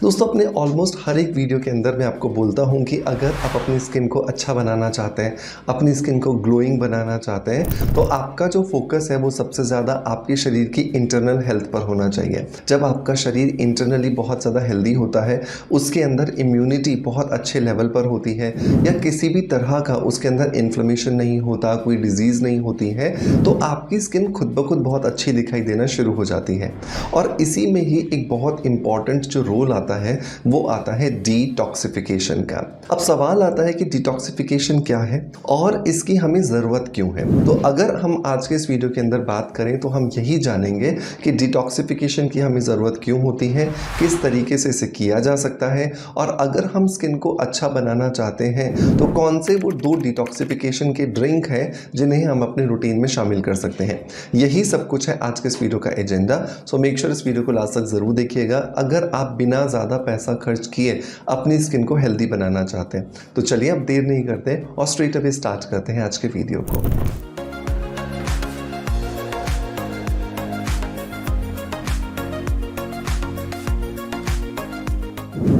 दोस्तों अपने ऑलमोस्ट हर एक वीडियो के अंदर मैं आपको बोलता हूं कि अगर आप अपनी स्किन को अच्छा बनाना चाहते हैं, अपनी स्किन को ग्लोइंग बनाना चाहते हैं, तो आपका जो फोकस है वो सबसे ज़्यादा आपके शरीर की इंटरनल हेल्थ पर होना चाहिए। जब आपका शरीर इंटरनली बहुत ज़्यादा हेल्दी होता है, उसके अंदर इम्यूनिटी बहुत अच्छे लेवल पर होती है या किसी भी तरह का उसके अंदर इन्फ्लेमेशन नहीं होता, कोई डिजीज़ नहीं होती है, तो आपकी स्किन खुद ब खुद बहुत अच्छी दिखाई देना शुरू हो जाती है। और इसी में ही एक बहुत इंपॉर्टेंट जो रोल आता है वो आता है डिटॉक्सिफिकेशन का। अब सवाल आता है कि डिटॉक्सिफिकेशन क्या है और इसकी हमें ज़रूरत क्यों है। तो अगर हम आज के इस वीडियो के अंदर बात करें तो हम यही जानेंगे कि डिटॉक्सिफिकेशन की हमें ज़रूरत क्यों होती है, किस तरीके से इसे किया जा सकता है, और अगर हम स्किन को अच्छा बनाना चाहते हैं तो कौन से वो 2 डिटॉक्सिफिकेशन के ड्रिंक हैं जिन्हें हम अपने रूटीन में शामिल कर सकते हैं। यही सब कुछ है आज के इस वीडियो का एजेंडा। सो मेक श्योर इस वीडियो को लास्ट तक ज़रूर देखिएगा अगर आप बिना ज़्यादा पैसा खर्च किए अपनी स्किन को हेल्दी बनाना चाहते हैं। तो चलिए अब देर नहीं करते और स्ट्रेट अवे स्टार्ट करते हैं आज के वीडियो को।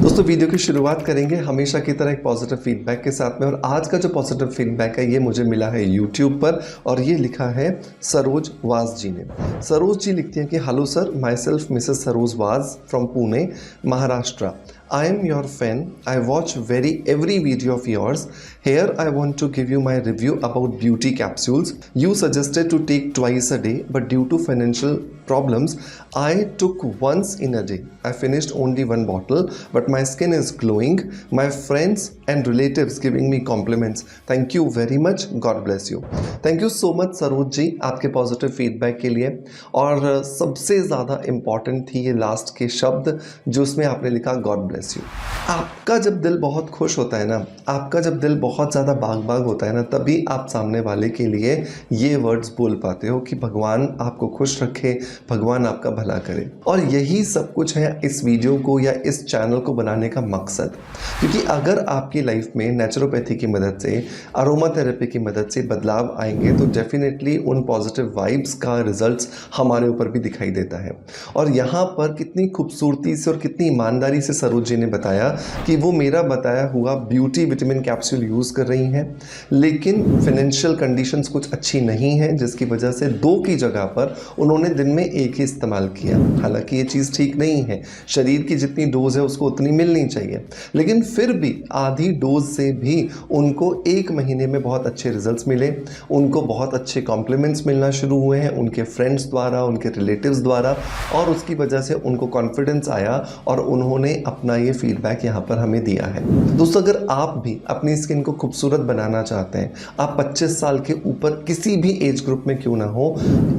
दोस्तों वीडियो की शुरुआत करेंगे हमेशा की तरह एक पॉजिटिव फीडबैक के साथ में, और आज का जो पॉजिटिव फीडबैक है ये मुझे मिला है यूट्यूब पर और ये लिखा है सरोज वाज जी ने। सरोज जी लिखती हैं कि hello sir, my self Mrs Saroj was from Pune, Maharashtra. I am your fan. I watch every video of yours. Here I want to give you my review about beauty capsules. You suggested to take twice a day, but due to financial problems, I took once in a day. I finished only one bottle, but my skin is glowing. My friends and relatives giving me compliments. Thank you very much. God bless you. Thank you so much Saroj ji आपके positive feedback के लिए। और सबसे ज़्यादा important थी ये last के शब्द जो उसमें आपने लिखा गॉड ब्लेस यू। आपका जब दिल बहुत खुश होता है ना, आपका जब दिल बहुत ज़्यादा बाग बाग होता है ना, तभी आप सामने वाले के लिए ये वर्ड्स बोल पाते हो कि भगवान आपको खुश रखे, भगवान आपका भला करे। और यही सब कुछ है इस वीडियो को या इस चैनल को बनाने का मकसद। क्योंकि अगर आपकी लाइफ में नेचुरोपैथी की मदद से, अरोमा थेरेपी की मदद से बदलाव आएंगे तो डेफिनेटली उन पॉजिटिव वाइब्स का रिजल्ट्स हमारे ऊपर भी दिखाई देता है। और यहाँ पर कितनी खूबसूरती से और कितनी ईमानदारी से सरोज जी ने बताया कि वो मेरा बताया हुआ ब्यूटी विटामिन कैप्सूल यूज़ कर रही हैं, लेकिन फाइनेंशियल कंडीशंस कुछ अच्छी नहीं है जिसकी वजह से 2 की जगह पर उन्होंने दिन में 1 ही इस्तेमाल किया। हालांकि ये चीज़ ठीक नहीं है, शरीर की जितनी डोज है उसको उतनी मिलनी चाहिए, लेकिन फिर भी आधी डोज से भी उनको 1 महीने में बहुत अच्छे रिजल्ट्स मिले। उनको बहुत अच्छे कॉम्प्लीमेंट्स मिलना शुरू हुए हैं उनके फ्रेंड्स द्वारा, उनके रिलेटिव्स द्वारा, और उसकी वजह से उनको कॉन्फिडेंस आया और उन्होंने अपना ये फीडबैक यहाँ पर हमें दिया है। दोस्तों अगर आप भी अपनी स्किन को खूबसूरत बनाना चाहते हैं, आप 25 साल के ऊपर किसी भी एज ग्रुप में क्यों ना हो,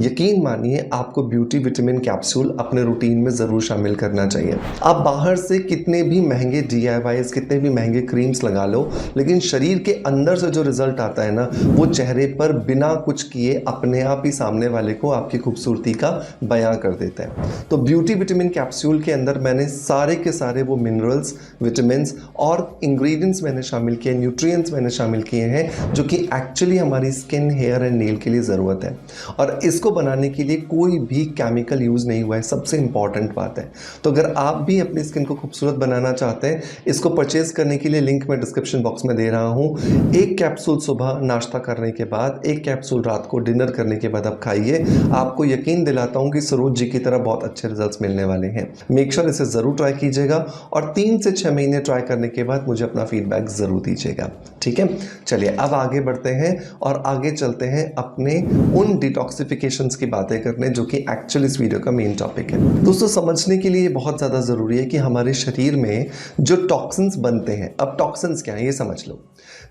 यकीन मानिए आपको ब्यूटी विटामिन कैप्सूल अपने रूटीन में ज़रूर शामिल करना चाहिए। आप बाहर से कितने भी महंगे DIYs, कितने भी महंगे क्रीम्स लगा लो, लेकिन शरीर के अंदर से जो रिजल्ट आता है ना, वो चेहरे पर बिना कुछ किए अपने आप ही सामने वाले को आपकी खूबसूरती का बयां कर देता है। तो ब्यूटी विटामिन कैप्सूल के अंदर मैंने सारे के सारे वो मिनरल्स, विटामिन्स और इंग्रेडिएंट्स मैंने शामिल किए, न्यूट्रिएंट्स मैंने शामिल किए हैं जो कि एक्चुअली हमारी स्किन, हेयर एंड नेल के लिए ज़रूरत है। और इसको बनाने के लिए कोई भी केमिकल यूज़ नहीं हुआ है, सबसे इंपॉर्टेंट बात है। तो अगर आप भी अपनी स्किन को खूबसूरत बनाना चाहते हैं, इसको परचेज करने के लिए लिंक मैं डिस्क्रिप्शन बॉक्स में दे रहा हूँ। 1 कैप्सूल सुबह नाश्ता करने के बाद, 1 कैप्सूल रात को डिनर करने के बाद आप खाइए। आपको यकीन दिलाता हूँ कि सरोज जी की तरह बहुत अच्छे रिजल्ट्स मिलने वाले हैं। मेक श्योर इसे ज़रूर ट्राई कीजिएगा और 3 से 6 महीने ट्राई करने के बाद मुझे अपना फीडबैक ज़रूर दीजिएगा, ठीक है। चलिए अब आगे बढ़ते हैं और आगे चलते हैं अपने उन डिटॉक्सिफिकेशंस की बातें करने जो कि एक्चुअली इस वीडियो का मेन टॉपिक है। दोस्तों समझने के लिए बहुत ज़्यादा ज़रूरी है कि हमारे शरीर में जो टॉक्सिन्स बनते हैं, अब टॉक्सिन्स क्या है ये समझ लो।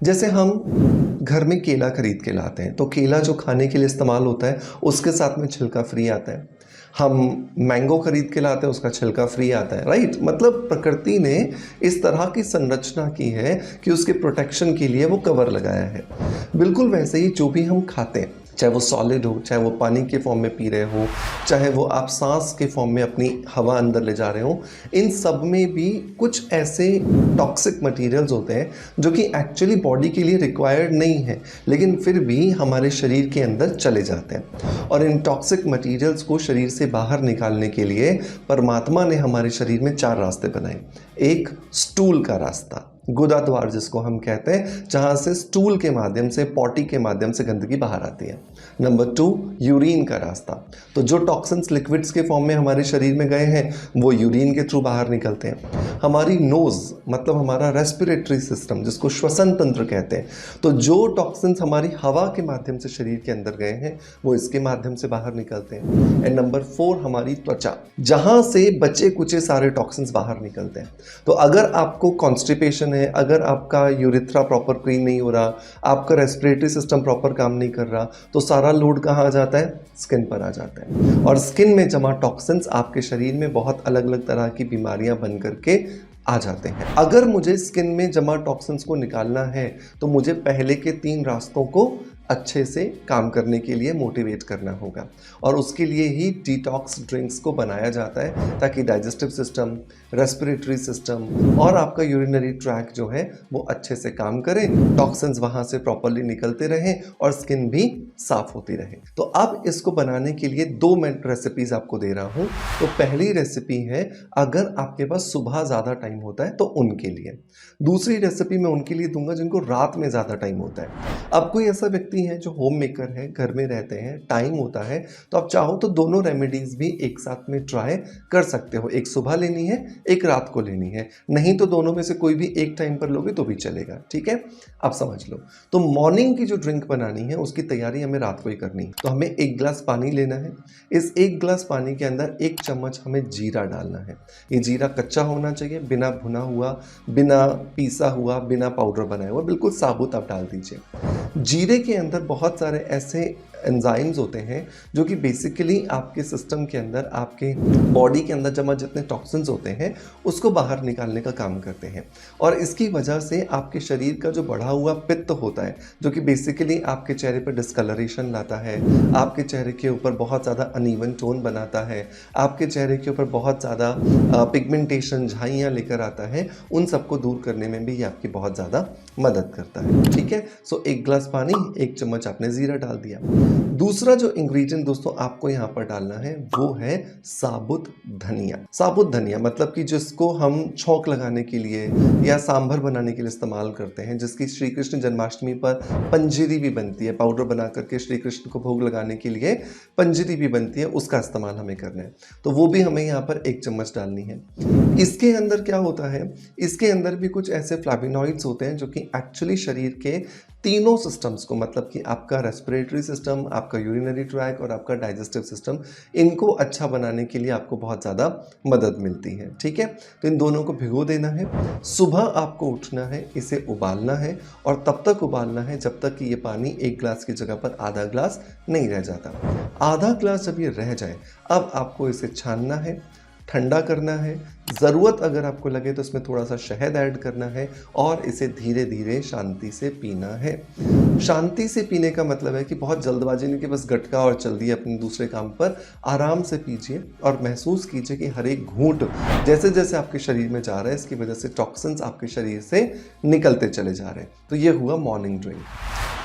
जैसे हम घर में केला खरीद के लाते हैं तो केला जो खाने के लिए इस्तेमाल होता है उसके साथ में छिलका फ्री आता है। हम मैंगो खरीद के लाते हैं, उसका छिलका फ्री आता है, राइट। मतलब प्रकृति ने इस तरह की संरचना की है कि उसके प्रोटेक्शन के लिए वो कवर लगाया है। बिल्कुल वैसे ही जो भी हम खाते हैं, चाहे वो सॉलिड हो, चाहे वो पानी के फॉर्म में पी रहे हो, चाहे वो आप सांस के फॉर्म में अपनी हवा अंदर ले जा रहे हो, इन सब में भी कुछ ऐसे टॉक्सिक मटेरियल्स होते हैं जो कि एक्चुअली बॉडी के लिए रिक्वायर्ड नहीं है, लेकिन फिर भी हमारे शरीर के अंदर चले जाते हैं। और इन टॉक्सिक मटेरियल्स को शरीर से बाहर निकालने के लिए परमात्मा ने हमारे शरीर में 4 रास्ते बनाए। एक स्टूल का रास्ता, गुदा द्वार जिसको हम कहते हैं, जहाँ से स्टूल के माध्यम से, पॉटी के माध्यम से गंदगी बाहर आती है। नंबर 2 यूरिन का रास्ता, तो जो टॉक्सिन्स लिक्विड्स के फॉर्म में हमारे शरीर में गए हैं वो यूरिन के थ्रू बाहर निकलते हैं। हमारी नोज़ मतलब हमारा रेस्पिरेटरी सिस्टम जिसको श्वसन तंत्र कहते हैं, तो जो टॉक्सिन्स हमारी हवा के माध्यम से शरीर के अंदर गए हैं वो इसके माध्यम से बाहर निकलते हैं। एंड नंबर 4 हमारी त्वचा, जहाँ से बचे कुचे सारे टॉक्सिन्स बाहर निकलते हैं। तो अगर आपको कॉन्स्टिपेशन है, अगर आपका यूरिथ्रा प्रॉपर क्लीन नहीं हो रहा, आपका रेस्पिरेटरी सिस्टम प्रॉपर काम नहीं कर रहा, तो सारा लोड कहाँ आ जाता है? स्किन पर आ जाता है। और स्किन में जमा टॉक्सिन्स आपके शरीर में बहुत अलग अलग तरह की बीमारियां बन करके आ जाते हैं। अगर मुझे स्किन में जमा टॉक्सिन्स को निकालना है तो मुझे पहले के 3 रास्तों को अच्छे से काम करने के लिए मोटिवेट करना होगा, और उसके लिए ही डिटॉक्स ड्रिंक्स को बनाया जाता है ताकि डाइजेस्टिव सिस्टम, रेस्पिरेटरी सिस्टम और आपका यूरिनरी ट्रैक जो है वो अच्छे से काम करे, टॉक्सिन्स वहाँ से प्रॉपरली निकलते रहें और स्किन भी साफ होती रहे। तो अब इसको बनाने के लिए 2 मैं रेसिपीज़ आपको दे रहा हूँ। तो पहली रेसिपी है, अगर आपके पास सुबह ज़्यादा टाइम होता है तो उनके लिए। दूसरी रेसिपी मैं उनके लिए दूंगा जिनको रात में ज़्यादा टाइम होता है। अब कोई ऐसा व्यक्ति है जो होम मेकर है, घर में रहते हैं, टाइम होता है, तो आप चाहो तो दोनों रेमेडीज भी एक साथ में ट्राई कर सकते हो। एक सुबह लेनी है, एक रात को लेनी है, नहीं तो दोनों में से कोई भी एक टाइम पर लोगे तो भी चलेगा। ठीक है, आप समझ लो। तो मॉर्निंग की जो ड्रिंक बनानी है उसकी तैयारी हमें रात को ही करनी है। तो हमें 1 गिलास पानी लेना है। इस 1 गिलास पानी के अंदर 1 चम्मच हमें जीरा डालना है। ये जीरा कच्चा होना चाहिए, बिना भुना हुआ, बिना पीसा हुआ, बिना पाउडर बनाया हुआ, बिल्कुल साबुत आप डाल दीजिए। जीरे के अंदर बहुत सारे ऐसे एंजाइम्स होते हैं जो कि बेसिकली आपके सिस्टम के अंदर, आपके बॉडी के अंदर जमा जितने टॉक्सिन्स होते हैं उसको बाहर निकालने का काम करते हैं। और इसकी वजह से आपके शरीर का जो बढ़ा हुआ पित्त होता है, जो कि बेसिकली आपके चेहरे पर डिस्कलरेशन लाता है, आपके चेहरे के ऊपर बहुत ज़्यादा अनइवन टोन बनाता है, आपके चेहरे के ऊपर बहुत ज़्यादा पिगमेंटेशन, झाइयाँ लेकर आता है, उन सबको दूर करने में भी ये आपकी बहुत ज़्यादा मदद करता है। ठीक है, सो 1 गिलास पानी, 1 चम्मच आपने जीरा डाल दिया। दूसरा जो इंग्रेडिएंट दोस्तों आपको यहाँ पर डालना है वो है साबुत धनिया। साबुत धनिया मतलब कि जिसको हम छौंक लगाने के लिए या सांभर बनाने के लिए इस्तेमाल करते हैं, जिसकी श्री कृष्ण जन्माष्टमी पर पंजीरी भी बनती है, पाउडर बना करके श्री कृष्ण को भोग लगाने के लिए पंजीरी भी बनती है, उसका इस्तेमाल हमें करना है। तो वो भी हमें यहाँ पर 1 चम्मच डालनी है। इसके अंदर क्या होता है, इसके अंदर भी कुछ ऐसे फ्लैविनॉइड्स होते हैं जो कि एक्चुअली शरीर के तीनों सिस्टम्स को, मतलब कि आपका रेस्पिरेटरी सिस्टम, आपका यूरिनरी ट्रैक और आपका डाइजेस्टिव सिस्टम, इनको अच्छा बनाने के लिए आपको बहुत ज़्यादा मदद मिलती है। ठीक है, तो इन दोनों को भिगो देना है। सुबह आपको उठना है, इसे उबालना है और तब तक उबालना है जब तक कि ये पानी 1 गिलास की जगह पर आधा गिलास नहीं रह जाता। आधा गिलास जब ये रह जाए, अब आपको इसे छानना है, ठंडा करना है। ज़रूरत अगर आपको लगे तो इसमें थोड़ा सा शहद ऐड करना है और इसे धीरे धीरे शांति से पीना है। शांति से पीने का मतलब है कि बहुत जल्दबाजी नहीं कि बस गटका और चल दिए अपने दूसरे काम पर। आराम से पीजिए और महसूस कीजिए कि हर एक घूंट जैसे जैसे आपके शरीर में जा रहा है, इसकी वजह से टॉक्सिन्स आपके शरीर से निकलते चले जा रहे हैं। तो ये हुआ मॉर्निंग ड्रिंक।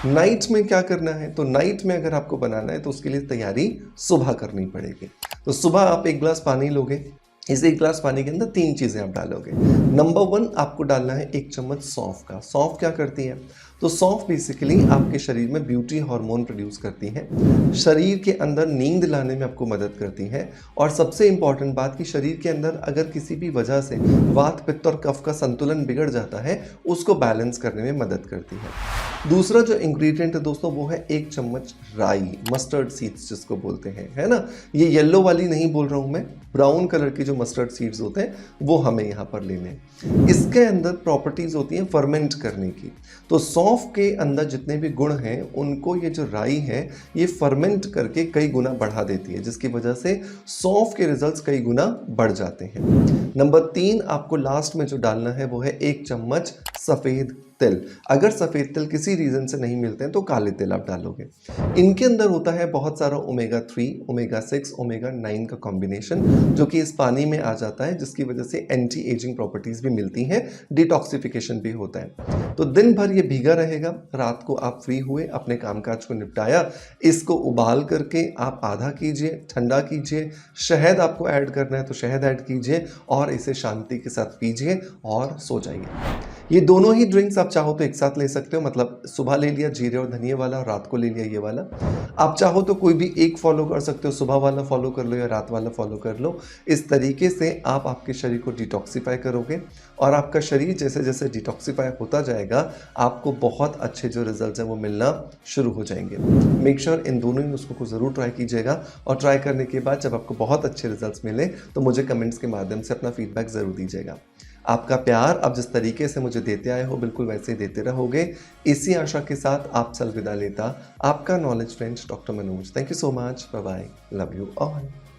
नाइट में क्या करना है, तो नाइट में अगर आपको बनाना है तो उसके लिए तैयारी सुबह करनी पड़ेगी। तो सुबह आप 1 गिलास पानी लोगे, इस 1 गिलास पानी के अंदर 3 चीज़ें आप डालोगे। नंबर 1 आपको डालना है 1 चम्मच सौंफ का। सौंफ क्या करती है, तो सौंफ बेसिकली आपके शरीर में ब्यूटी हार्मोन प्रोड्यूस करती है, शरीर के अंदर नींद लाने में आपको मदद करती है, और सबसे इंपॉर्टेंट बात कि शरीर के अंदर अगर किसी भी वजह से वात, पित्त और कफ का संतुलन बिगड़ जाता है, उसको बैलेंस करने में मदद करती है। दूसरा जो इंग्रेडिएंट है दोस्तों वो है 1 चम्मच राई, मस्टर्ड सीड्स जिसको बोलते हैं, है ना। ये येलो वाली नहीं बोल रहा हूँ मैं, ब्राउन कलर की जो मस्टर्ड सीड्स होते हैं वो हमें यहाँ पर लेने हैं। इसके अंदर प्रॉपर्टीज़ होती हैं फर्मेंट करने की। तो सौंफ सौंफ के अंदर जितने भी गुण हैं उनको ये जो राई है ये फर्मेंट करके कई गुना बढ़ा देती है, जिसकी वजह से सौंफ के रिजल्ट्स कई गुना बढ़ जाते हैं। नंबर 3 आपको लास्ट में जो डालना है वो है 1 चम्मच सफ़ेद तिल। अगर सफ़ेद तिल किसी रीज़न से नहीं मिलते हैं तो काले तिल आप डालोगे। इनके अंदर होता है बहुत सारा ओमेगा 3, ओमेगा 6, ओमेगा 9 का कॉम्बिनेशन जो कि इस पानी में आ जाता है, जिसकी वजह से एंटी एजिंग प्रॉपर्टीज़ भी मिलती हैं, डिटॉक्सिफिकेशन भी होता है। तो दिन भर ये भीगा रहेगा, रात को आप फ्री हुए अपने कामकाज को निपटाया, इसको उबाल करके आप आधा कीजिए, ठंडा कीजिए, शहद आपको ऐड करना है तो शहद ऐड कीजिए और इसे शांति के साथ पीजिए और सो जाइए। ये दोनों ही ड्रिंक्स आप चाहो तो एक साथ ले सकते हो, मतलब सुबह ले लिया जीरे और धनिया वाला और रात को ले लिया ये वाला। आप चाहो तो कोई भी एक फॉलो कर सकते हो, सुबह वाला फॉलो कर लो या रात वाला फॉलो कर लो। इस तरीके से आप आपके शरीर को डिटॉक्सिफाई करोगे और आपका शरीर जैसे जैसे डिटॉक्सिफाई होता जाएगा आपको बहुत अच्छे जो रिजल्ट्स हैं वो मिलना शुरू हो जाएंगे। मेक श्योर इन दोनों ही नुस्खों को ज़रूर ट्राई कीजिएगा और ट्राई करने के बाद जब आपको बहुत अच्छे रिजल्ट्स मिले तो मुझे कमेंट्स के माध्यम से अपना फीडबैक ज़रूर दीजिएगा। आपका प्यार आप जिस तरीके से मुझे देते आए हो बिल्कुल वैसे ही देते रहोगे, इसी आशा के साथ आपसे अलविदा लेता आपका knowledge friend doctor Manoj. Thank you so much, bye bye, love you all.